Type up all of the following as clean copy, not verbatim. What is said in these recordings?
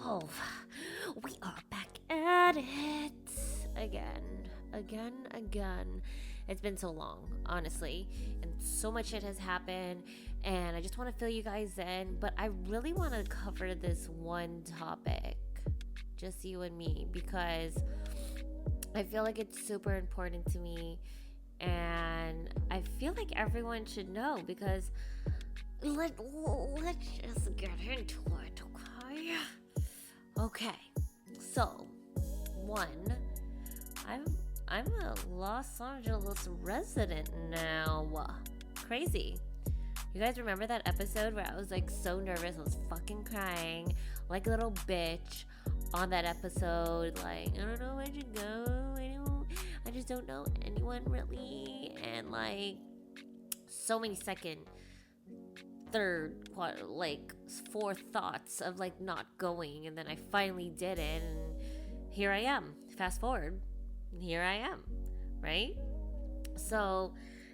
Oh, we are back at it again. It's been so long, honestly, and so much shit has happened, and I just want to fill you guys in, but I really want to cover this one topic, just you and me, because I feel like it's super important to me, and I feel like everyone should know because let's just get into it, okay? Okay, so one, I'm a Los Angeles resident now. Crazy. You guys remember that episode where I was like so nervous, I was fucking crying like a little bitch on that episode? Like, I don't know where to go. I just don't know anyone really. And like, so many second, third, like fourth thoughts of like not going, and then I finally did it, and here I am. Fast forward, here I am, right? So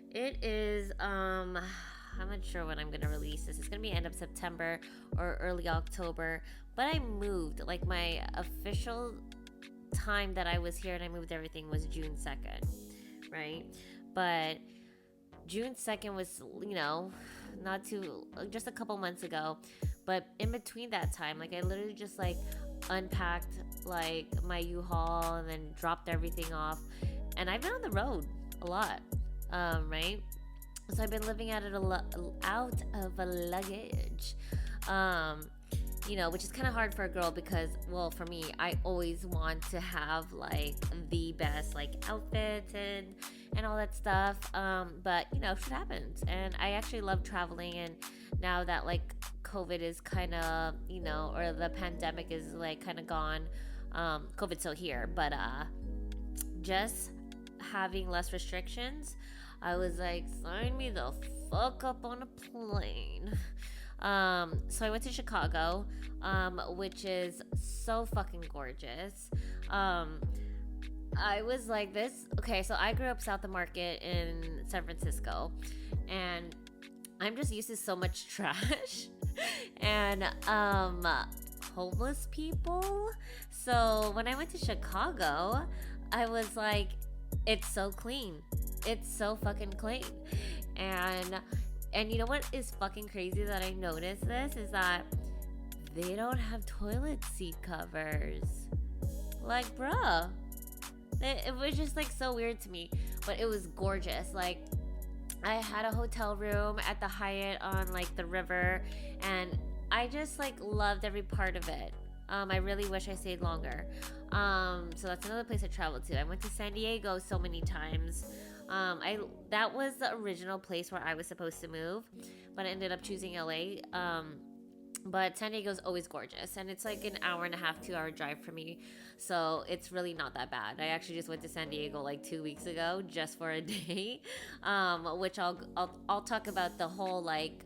it is I'm not sure when I'm gonna release this. It's gonna be end of September or early October, but I moved. Like, my official time that I was here and I moved everything was June 2nd, right? But June 2nd was, not too, just a couple months ago. But in between that time, like, I literally just like unpacked like my U-Haul and then dropped everything off. And I've been on the road a lot, right? So I've been living out of a luggage, which is kind of hard for a girl because, well, for me, I always want to have like the best like outfits and all that stuff. But shit happens, and I actually love traveling. And now that like COVID is kind of, or the pandemic is like kind of gone, COVID's still here, but just having less restrictions, I was like, sign me the fuck up on a plane. So I went to Chicago, which is so fucking gorgeous. I was like this. Okay, so I grew up south of Market in San Francisco, and I'm just used to so much trash and homeless people. So when I went to Chicago, I was like, it's so clean. It's so fucking clean. And you know what is fucking crazy that I noticed this is that they don't have toilet seat covers. Like, bruh. It was just like so weird to me, but it was gorgeous. Like, I had a hotel room at the Hyatt on like the river, and I just like loved every part of it. I really wish I stayed longer. So that's another place I traveled to. I went to San Diego so many times. That was the original place where I was supposed to move, but I ended up choosing LA. But San Diego's always gorgeous, and it's like an hour and a half, 2 hour drive for me, so it's really not that bad. I actually just went to San Diego like 2 weeks ago just for a day, which I'll talk about the whole like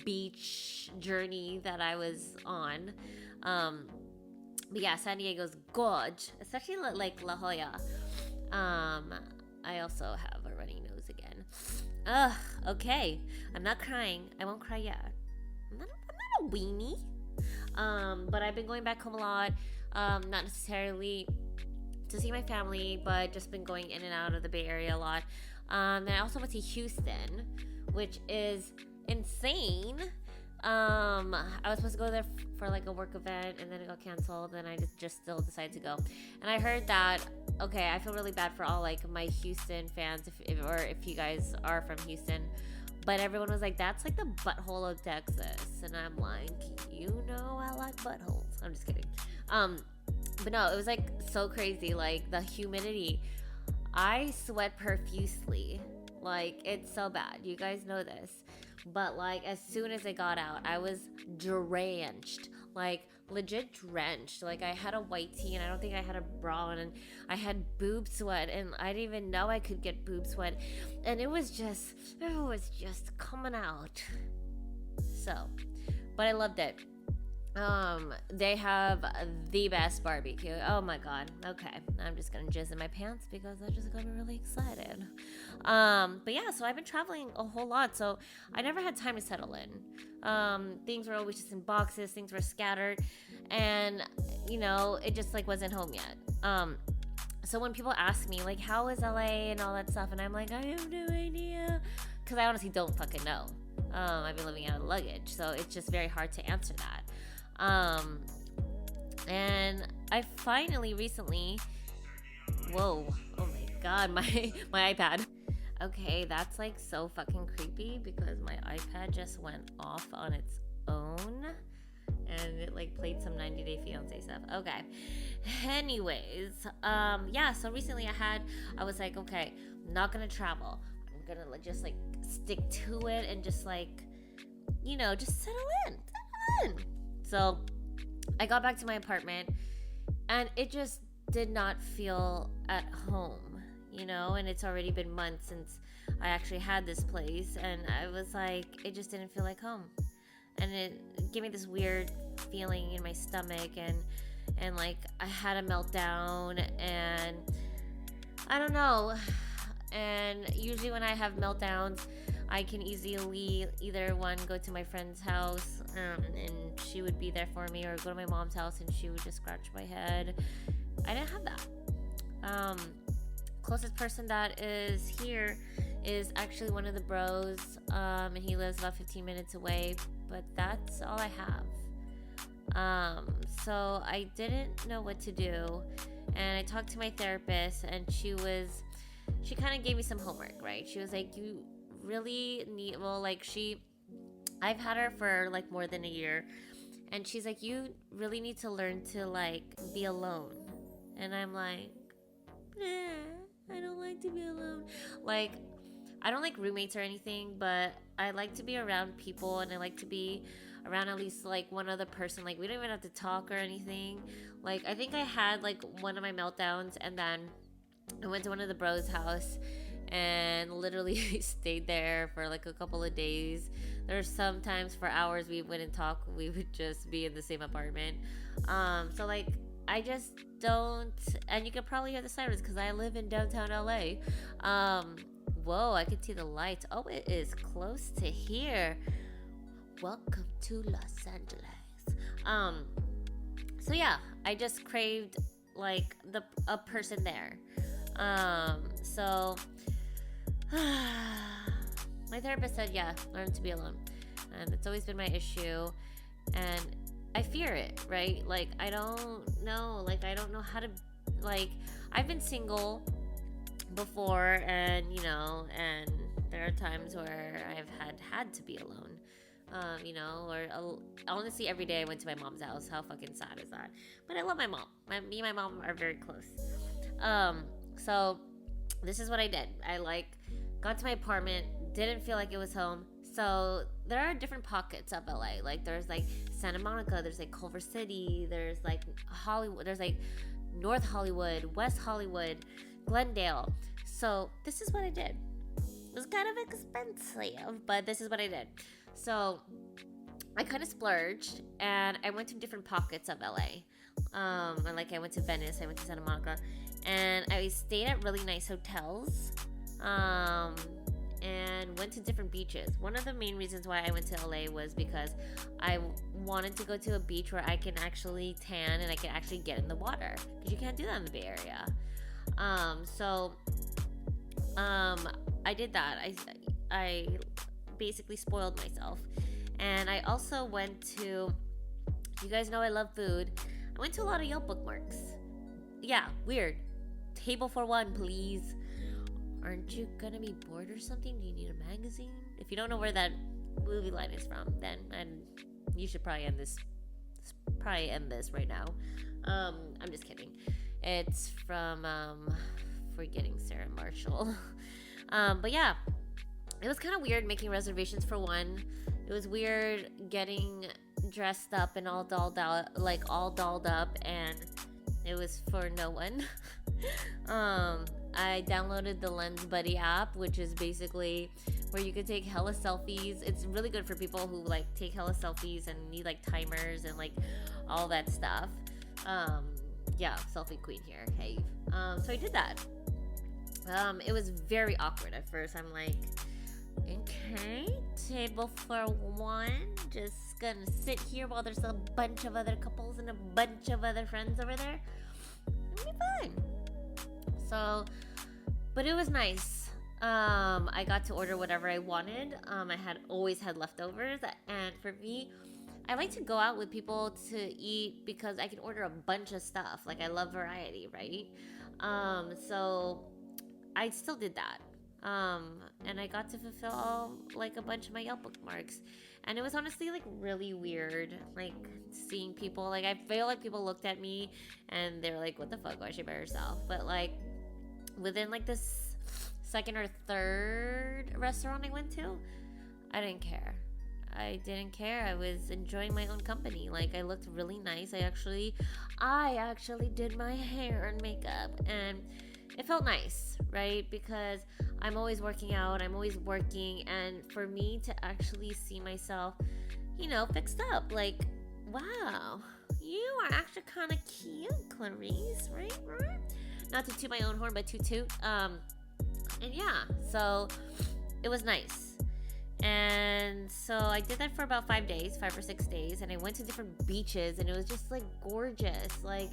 beach journey that I was on. But yeah, San Diego's gorge, especially like La Jolla. I also have a runny nose again. Okay. I'm not crying. I won't cry yet. I'm not a weenie. But I've been going back home a lot. Not necessarily to see my family, but just been going in and out of the Bay Area a lot. Then I also went to Houston, which is insane. I was supposed to go there for like a work event, and then it got canceled, and I just still decided to go. And I heard that, okay, I feel really bad for all like my Houston fans, if you guys are from Houston, but everyone was like, that's like the butthole of Texas, and I'm like, I like buttholes. I'm just kidding. But no, it was like so crazy, like the humidity. I sweat profusely, like it's so bad. You guys know this. But like as soon as I got out, I was drenched, like legit drenched. Like I had a white tee, and I don't think I had a bra on, and I had boob sweat, and I didn't even know I could get boob sweat, and it was just coming out. So, but I loved it. They have the best barbecue. Oh my god. Okay, I'm just gonna jizz in my pants because I just got me really excited. But yeah, so I've been traveling a whole lot, so I never had time to settle in. Things were always just in boxes, things were scattered, and it just like wasn't home yet. So when people ask me like, how is LA and all that stuff, and I'm like, I have no idea, because I honestly don't fucking know. I've been living out of luggage, so it's just very hard to answer that. And I finally recently, whoa, oh my god, my iPad. Okay, that's like so fucking creepy because my iPad just went off on its own and it like played some 90 Day Fiance stuff. Okay. Anyways, yeah, so recently I was like, okay, I'm not gonna travel. I'm gonna just like stick to it and just like, just settle in. So I got back to my apartment and it just did not feel at home, and it's already been months since I actually had this place, and I was like, it just didn't feel like home. And it gave me this weird feeling in my stomach, and like I had a meltdown, and I don't know. And usually when I have meltdowns, I can easily either one, go to my friend's house and she would be there for me, or go to my mom's house and she would just scratch my head. I didn't have that. Closest person that is here is actually one of the bros, and he lives about 15 minutes away, but that's all I have. So I didn't know what to do, and I talked to my therapist, and she kind of gave me some homework, right? She was like, you really need, I've had her for like more than a year, and she's like, you really need to learn to like be alone. And I'm like, I don't like to be alone. Like, I don't like roommates or anything, but I like to be around people, and I like to be around at least like one other person. Like, we don't even have to talk or anything. Like, I think I had like one of my meltdowns, and then I went to one of the bros' house and literally stayed there for like a couple of days. There's sometimes for hours we wouldn't talk. We would just be in the same apartment. So like, I just don't, and you can probably hear the sirens because I live in downtown LA. Whoa, I can see the lights. Oh, it is close to here. Welcome to Los Angeles. So yeah, I just craved like a person there. So my therapist said, yeah, learn to be alone. And it's always been my issue. And I fear it, right? Like, I don't know. Like, I don't know how to, like, I've been single before, and, and there are times where I've had to be alone. Or honestly, every day I went to my mom's house. How fucking sad is that? But I love my mom. Me and my mom are very close. So this is what I did. I got to my apartment, didn't feel like it was home. So there are different pockets of LA. Like, there's like Santa Monica, there's like Culver City, there's like Hollywood, there's like North Hollywood, West Hollywood, Glendale. So this is what I did. It was kind of expensive, but this is what I did. So I kind of splurged, and I went to different pockets of LA. I went to Venice, I went to Santa Monica, and I stayed at really nice hotels, and went to different beaches. One of the main reasons why I went to LA was because I wanted to go to a beach where I can actually tan and I can actually get in the water, because you can't do that in the Bay Area. I did that. I basically spoiled myself. And I also went to, you guys know I love food, I went to a lot of Yelp bookmarks. Yeah, weird. Table for one, please. Aren't you gonna be bored or something? Do you need a magazine? If you don't know where that movie line is from, then you should probably end this right now. I'm just kidding. It's from Forgetting Sarah Marshall. But yeah, it was kind of weird making reservations for one. It was weird getting dressed up and all dolled up, and it was for no one. I downloaded the Lens Buddy app, which is basically where you could take hella selfies. It's really good for people who like take hella selfies and need like timers and like all that stuff. Yeah, selfie queen here. Hey. So I did that. It was very awkward at first. I'm like, okay, table for one. Just gonna sit here while there's a bunch of other couples and a bunch of other friends over there. It'll be fine. So, but it was nice. I got to order whatever I wanted. I had always had leftovers, and for me, I like to go out with people to eat because I can order a bunch of stuff. Like, I love variety, right? So I still did that. And I got to fulfill like a bunch of my Yelp bookmarks. And it was honestly like really weird, like seeing people. Like, I feel like people looked at me and they're like, what the fuck, why is she by herself? But like within like this second or third restaurant I went to, I didn't care. I was enjoying my own company. Like, I looked really nice. I actually did my hair and makeup, and it felt nice, right? Because I'm always working out, I'm always working, and for me to actually see myself, fixed up, like, wow, you are actually kind of cute, Clarice, right? Not to toot my own horn, but toot. And yeah, so it was nice. And so I did that for about 5 or 6 days, and I went to different beaches, and it was just like gorgeous, like,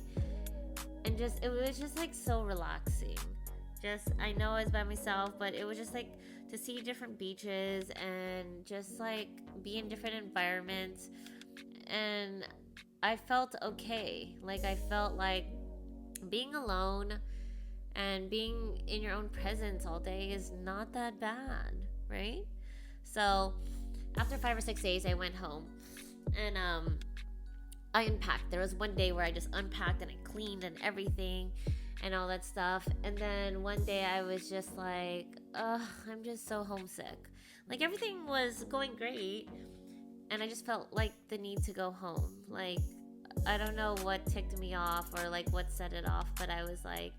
and it was just like so relaxing. I know I was by myself, but it was just like to see different beaches and just like be in different environments, and I felt okay. Like, I felt like being alone and being in your own presence all day is not that bad, right? So after 5 or 6 days, I went home, and I unpacked. There was one day where I just unpacked and I cleaned and everything and all that stuff. And then one day I was just like, I'm just so homesick. Like, everything was going great, and I just felt like the need to go home. Like, I don't know what ticked me off or like what set it off, but I was like,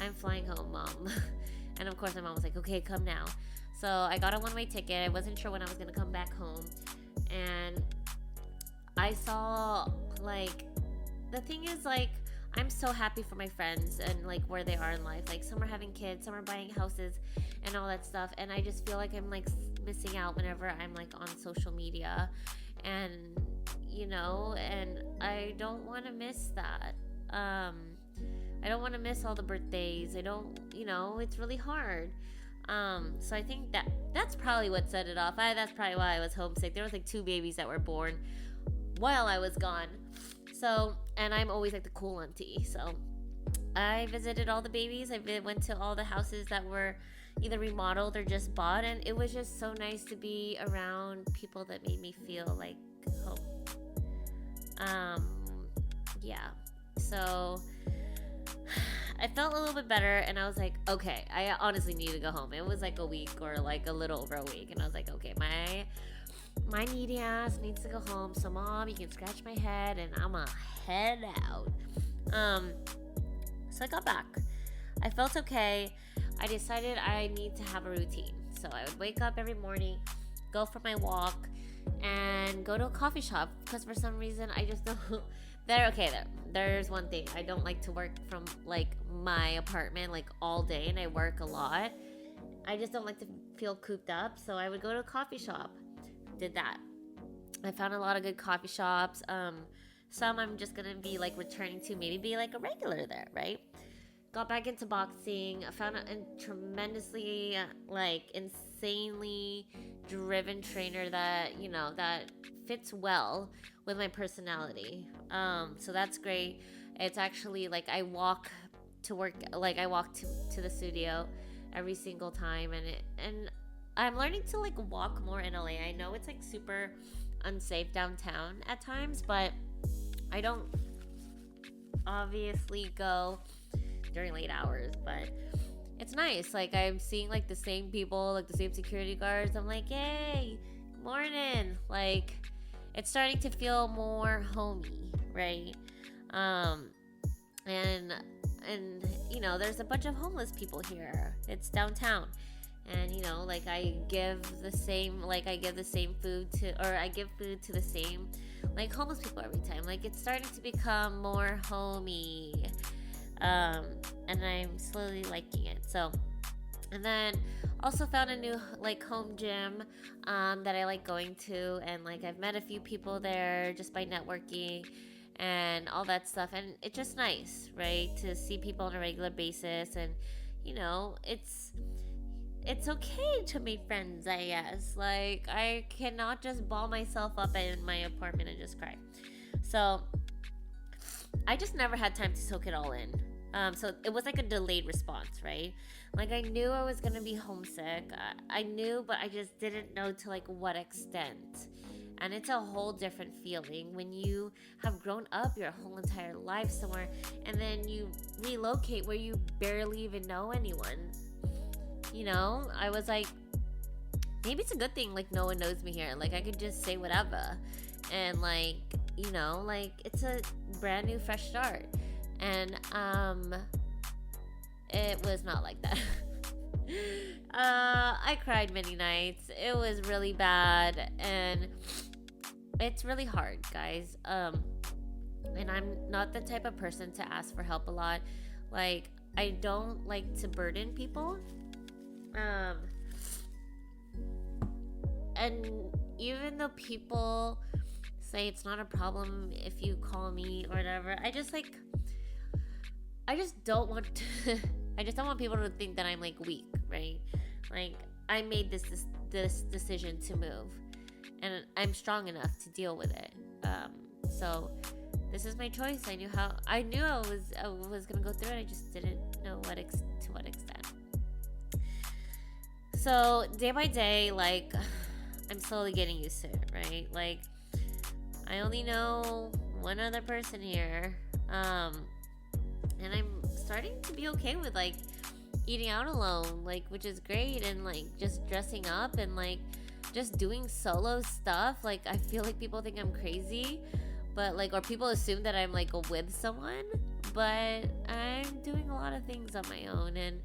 I'm flying home, Mom. And of course my mom was like, okay, come now. So I got a one-way ticket. I wasn't sure when I was going to come back home. And I saw, like, the thing is, like, I'm so happy for my friends and, like, where they are in life. Like, some are having kids, some are buying houses and all that stuff. And I just feel like I'm, like, missing out whenever I'm, like, on social media. And, and I don't want to miss that. I don't want to miss all the birthdays. I don't, it's really hard. So I think that's probably what set it off. That's probably why I was homesick. There was like 2 babies that were born while I was gone. So, and I'm always like the cool auntie. So I visited all the babies. I went to all the houses that were either remodeled or just bought. And it was just so nice to be around people that made me feel like home. Yeah. So I felt a little bit better, and I was like, okay, I honestly need to go home. It was like a week or like a little over a week, and I was like, okay, my needy ass needs to go home. So Mom, you can scratch my head, and I'm gonna head out. So I got back. I felt okay. I decided I need to have a routine. So I would wake up every morning, go for my walk, and go to a coffee shop, because for some reason I just don't. There's one thing. I don't like to work from like my apartment like all day, and I work a lot. I just don't like to feel cooped up, so I would go to a coffee shop. Did that. I found a lot of good coffee shops. Some I'm just gonna be like returning to, maybe be like a regular there, right? Got back into boxing. I found a tremendously like insanely driven trainer that that fits well with my personality. So that's great. It's actually like I walk to work, like I walk to the studio every single time, and I'm learning to like walk more in LA. I know it's like super unsafe downtown at times, but I don't obviously go during late hours, but it's nice. Like, I'm seeing like the same people, like the same security guards. I'm like, hey, morning. Like, it's starting to feel more homey, right? And there's a bunch of homeless people here. It's downtown, And like I give the same food to, or I give food to the same like homeless people every time. Like it's starting to become more homey, and I'm slowly liking it. So, and then also found a new like home gym that I like going to, and like I've met a few people there just by networking and all that stuff, and it's just nice, right, to see people on a regular basis. And it's okay to make friends, I guess. Like I cannot just ball myself up in my apartment and just cry. So I just never had time to soak it all in. So it was like a delayed response, right? Like I knew I was gonna be homesick. I knew, but I just didn't know to like what extent. And it's a whole different feeling when you have grown up your whole entire life somewhere, and then you relocate where you barely even know anyone. I was like, maybe it's a good thing like no one knows me here. Like I could just say whatever, and like it's a brand new fresh start. And it was not like that. I cried many nights. It was really bad, and it's really hard, guys. And I'm not the type of person to ask for help a lot. Like I don't like to burden people. And even though people say it's not a problem if you call me or whatever, I just don't want to I just don't want people to think that I'm like weak, right? Like I made this decision to move, and I'm strong enough to deal with it. So this is my choice. I knew I was gonna go through it. I just didn't know to what extent. So day by day, like I'm slowly getting used to it, right? Like I only know one other person here, and I'm starting to be okay with like eating out alone, like, which is great. And like just dressing up and like just doing solo stuff. Like I feel like people think I'm crazy, but like, or people assume that I'm like with someone, but I'm doing a lot of things on my own. And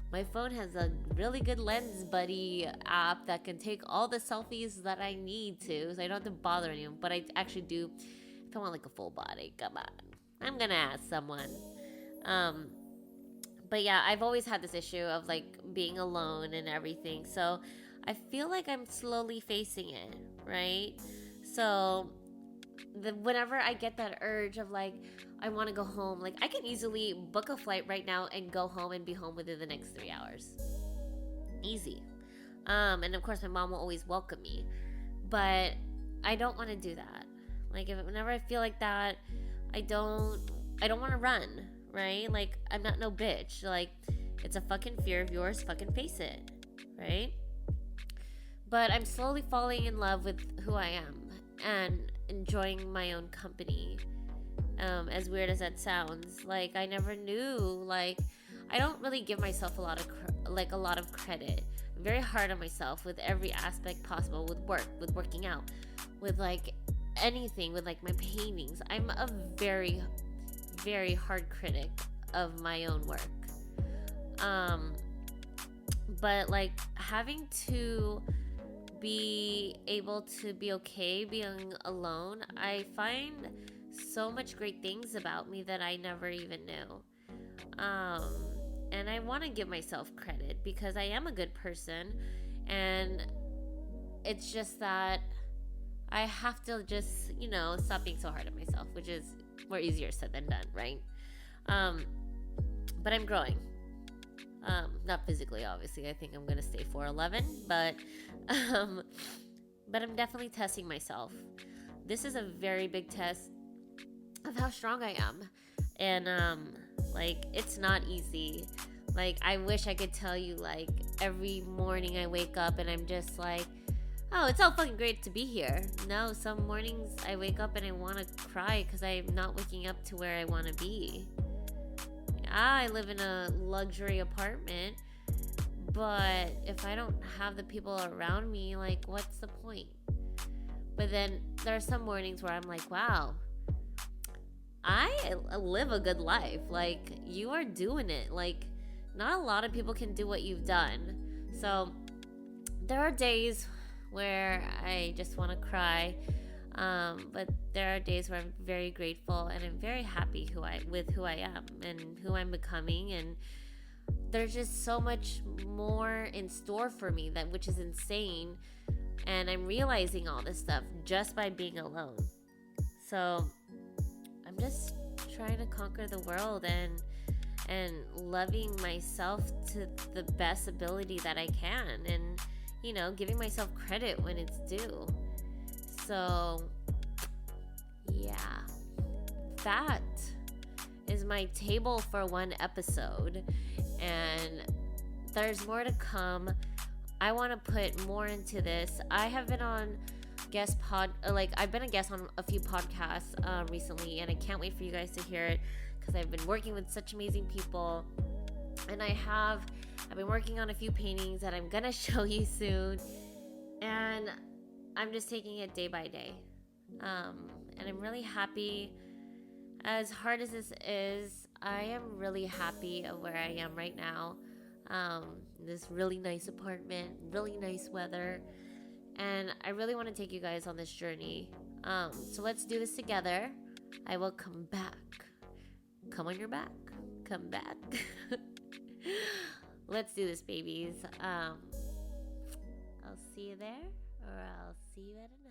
my phone has a really good Lens Buddy app that can take all the selfies that I need to, so I don't have to bother anyone. But I actually do, if I want like a full body, come on, I'm gonna ask someone. But yeah, I've always had this issue of like being alone and everything. So I feel like I'm slowly facing it, right? So whenever I get that urge of like, I want to go home, like I can easily book a flight right now and go home and be home within the next 3 hours. Easy. And of course my mom will always welcome me, but I don't want to do that. Like whenever I feel like that, I don't want to run, right? Like I'm not no bitch. Like it's a fucking fear of yours, fucking face it, right? But I'm slowly falling in love with who I am and enjoying my own company. As weird as that sounds, like I never knew, like I don't really give myself a lot of credit. I'm very hard on myself with every aspect possible, with work, with working out, with like anything, with like my paintings. I'm a very, very hard critic of my own work. But like having to be able to be okay being alone, I find so much great things about me that I never even knew. And I want to give myself credit because I am a good person, and it's just that I have to just, stop being so hard on myself, which is more easier said than done, right? But I'm growing. Not physically, obviously. I think I'm gonna stay 4'11", but I'm definitely testing myself. This is a very big test of how strong I am, and like it's not easy. Like I wish I could tell you like every morning I wake up and I'm just like, oh, it's all fucking great to be here. No, some mornings I wake up and I want to cry because I'm not waking up to where I want to be. I live in a luxury apartment, but if I don't have the people around me, like what's the point? But then there are some mornings where I'm like, wow, I live a good life. Like you are doing it. Like not a lot of people can do what you've done. So there are days where I just want to cry, but there are days where I'm very grateful and I'm very happy with who I am and who I'm becoming, and there's just so much more in store for me, that which is insane, and I'm realizing all this stuff just by being alone. So I'm just trying to conquer the world and loving myself to the best ability that I can, and giving myself credit when it's due. So yeah, that is my table for one episode, and there's more to come. I want to put more into this. I have been on I've been a guest on a few podcasts recently, and I can't wait for you guys to hear it, because I've been working with such amazing people, and I've been working on a few paintings that I'm gonna show you soon, and I'm just taking it day by day, and I'm really happy. As hard as this is, I am really happy of where I am right now. This really nice apartment, really nice weather, and I really want to take you guys on this journey. So let's do this together. I will come back. Come on your back. Come back. Let's do this, babies. I'll see you there, or I'll see you at another.